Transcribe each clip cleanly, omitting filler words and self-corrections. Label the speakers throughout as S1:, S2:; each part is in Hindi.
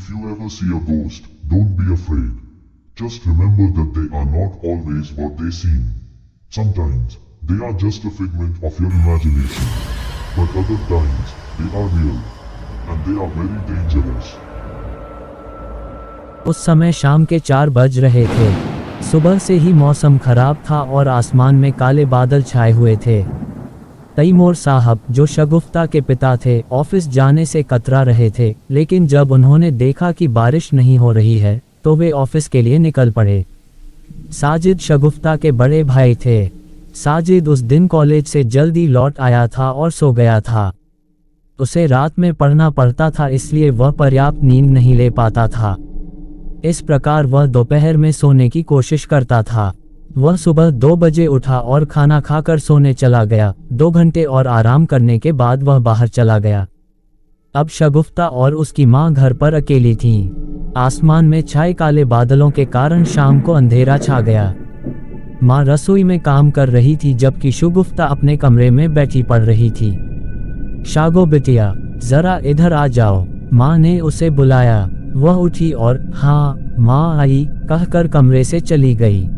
S1: If you ever see a ghost, don't be afraid. Just remember that they are not always what they seem. Sometimes, they are just a figment of your imagination. But other times, they are real. And they are very dangerous.
S2: उस समय शाम के 4 बज रहे थे। सुबह से ही मौसम खराब था और आसमान में काले बादल छाए हुए थे। तैमूर साहब, जो शगुफ्ता के पिता थे, ऑफिस जाने से कतरा रहे थे, लेकिन जब उन्होंने देखा कि बारिश नहीं हो रही है तो वे ऑफिस के लिए निकल पड़े। साजिद शगुफ्ता के बड़े भाई थे। साजिद उस दिन कॉलेज से जल्दी लौट आया था और सो गया था। उसे रात में पढ़ना पड़ता था, इसलिए वह पर्याप्त नींद नहीं ले पाता था। इस प्रकार वह दोपहर में सोने की कोशिश करता था। वह सुबह 2 बजे उठा और खाना खाकर सोने चला गया। 2 घंटे और आराम करने के बाद वह बाहर चला गया। अब शगुफ्ता और उसकी माँ घर पर अकेली थीं। आसमान में छाए काले बादलों के कारण शाम को अंधेरा छा गया। माँ रसोई में काम कर रही थी जबकि शगुफ्ता अपने कमरे में बैठी पढ़ रही थी। शागो बिटिया, जरा इधर आ जाओ, माँ ने उसे बुलाया। वह उठी और हाँ माँ आई कहकर कमरे से चली गई।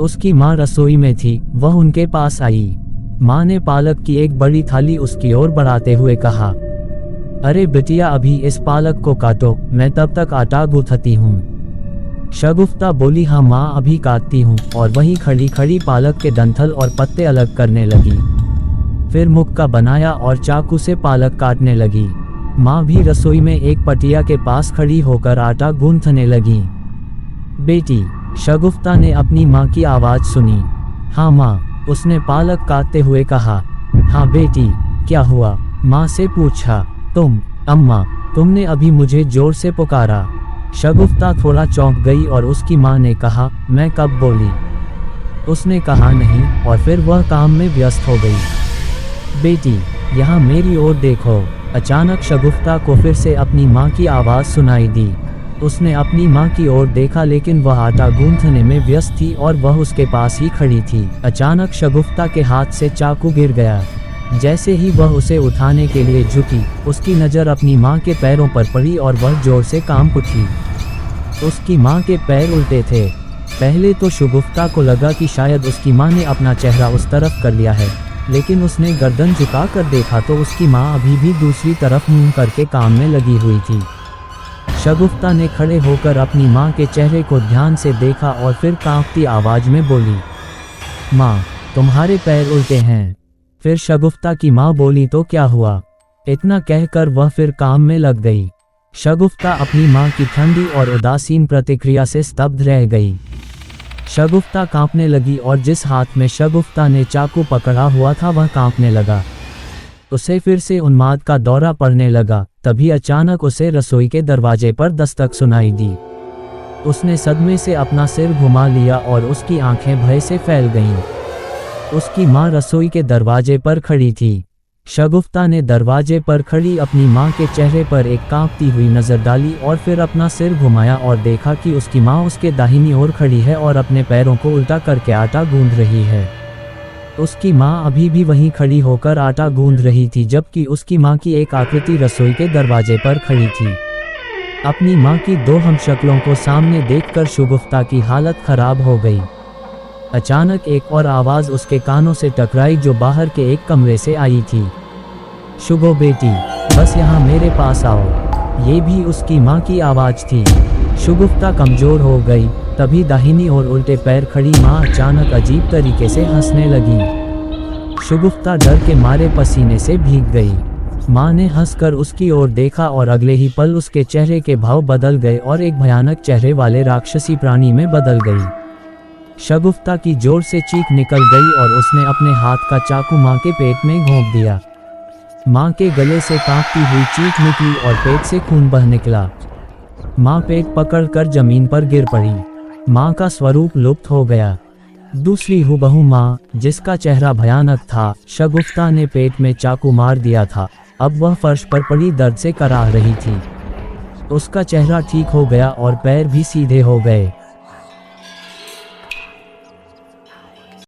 S2: उसकी माँ रसोई में थी। वह उनके पास आई। माँ ने पालक की एक बड़ी थाली उसकी ओर बढ़ाते हुए कहा, अरे बिटिया, अभी इस पालक को काटो, मैं तब तक आटा गूंथती हूँ। शगुफ्ता बोली, हाँ माँ, अभी काटती हूँ, और वहीं खड़ी खड़ी पालक के डंठल और पत्ते अलग करने लगी। फिर मुक्का बनाया और चाकू से पालक काटने लगी। माँ भी रसोई में एक पटिया के पास खड़ी होकर आटा गूंथने लगी। बेटी, शगुफ्ता ने अपनी माँ की आवाज़ सुनी। हाँ माँ, उसने पालक काटते हुए कहा। हाँ बेटी, क्या हुआ? माँ से पूछा। अम्मा, तुमने अभी मुझे जोर से पुकारा। शगुफ्ता थोड़ा चौंक गई और उसकी माँ ने कहा, मैं कब बोली? उसने कहा नहीं, और फिर वह काम में व्यस्त हो गई। बेटी, यहाँ मेरी ओर देखो। अचानक शगुफ्ता को फिर से अपनी माँ की आवाज़ सुनाई दी। उसने अपनी माँ की ओर देखा, लेकिन वह आटा गूंथने में व्यस्त थी और वह उसके पास ही खड़ी थी। अचानक शगुफ्ता के हाथ से चाकू गिर गया। जैसे ही वह उसे उठाने के लिए झुकी, उसकी नज़र अपनी माँ के पैरों पर पड़ी और वह जोर से कांप उठी। उसकी माँ के पैर उल्टे थे। पहले तो शगुफ्ता को लगा कि शायद उसकी माँ ने अपना चेहरा उस तरफ कर लिया है, लेकिन उसने गर्दन झुका कर देखा तो उसकी माँ अभी भी दूसरी तरफ मुंह करके काम में लगी हुई थी। शगुफ्ता ने खड़े होकर अपनी माँ के चेहरे को ध्यान से देखा और फिर कांपती आवाज में बोली, माँ, तुम्हारे पैर उल्टे हैं। फिर शगुफ्ता की माँ बोली, तो क्या हुआ? इतना कहकर वह फिर काम में लग गई। शगुफ्ता अपनी माँ की ठंडी और उदासीन प्रतिक्रिया से स्तब्ध रह गई। शगुफ्ता कांपने लगी और जिस हाथ में शगुफ्ता ने चाकू पकड़ा हुआ था वह कांपने लगा। उसे फिर से उन्माद का दौरा पड़ने लगा। तभी अचानक उसे रसोई के दरवाजे पर दस्तक सुनाई दी। उसने सदमे से अपना सिर घुमा लिया और उसकी आंखें भय से फैल गईं। उसकी माँ रसोई के दरवाजे पर खड़ी थी। शगुफ्ता ने दरवाजे पर खड़ी अपनी माँ के चेहरे पर एक कांपती हुई नज़र डाली और फिर अपना सिर घुमाया और देखा कि उसकी माँ उसके दाहिनी ओर खड़ी है और अपने पैरों को उल्टा करके आटा गूंथ रही है। उसकी माँ अभी भी वहीं खड़ी होकर आटा गूंथ रही थी, जबकि उसकी माँ की एक आकृति रसोई के दरवाजे पर खड़ी थी। अपनी माँ की 2 हमशक्लों को सामने देखकर शगुफ्ता की हालत खराब हो गई। अचानक एक और आवाज़ उसके कानों से टकराई जो बाहर के एक कमरे से आई थी। शुगो बेटी, बस यहाँ मेरे पास आओ। ये भी उसकी माँ की आवाज़ थी। शगुफ्ता कमज़ोर हो गई। तभी दाहिनी और उल्टे पैर खड़ी माँ अचानक अजीब तरीके से हंसने लगी। शगुफ्ता डर के मारे पसीने से भीग गई। माँ ने हंसकर उसकी ओर देखा और अगले ही पल उसके चेहरे के भाव बदल गए और एक भयानक चेहरे वाले राक्षसी प्राणी में बदल गई। शगुफ्ता की जोर से चीख निकल गई और उसने अपने हाथ का चाकू माँ के पेट में घोंप दिया। माँ के गले से कांपती हुई चीख निकली और पेट से खून बह निकला। माँ पेट पकड़कर जमीन पर गिर पड़ी। माँ का स्वरूप लुप्त हो गया। दूसरी हुबहू माँ, जिसका चेहरा भयानक था, शगुफ्ता ने पेट में चाकू मार दिया था। अब वह फर्श पर पड़ी दर्द से कराह रही थी। उसका चेहरा ठीक हो गया और पैर भी सीधे हो गए।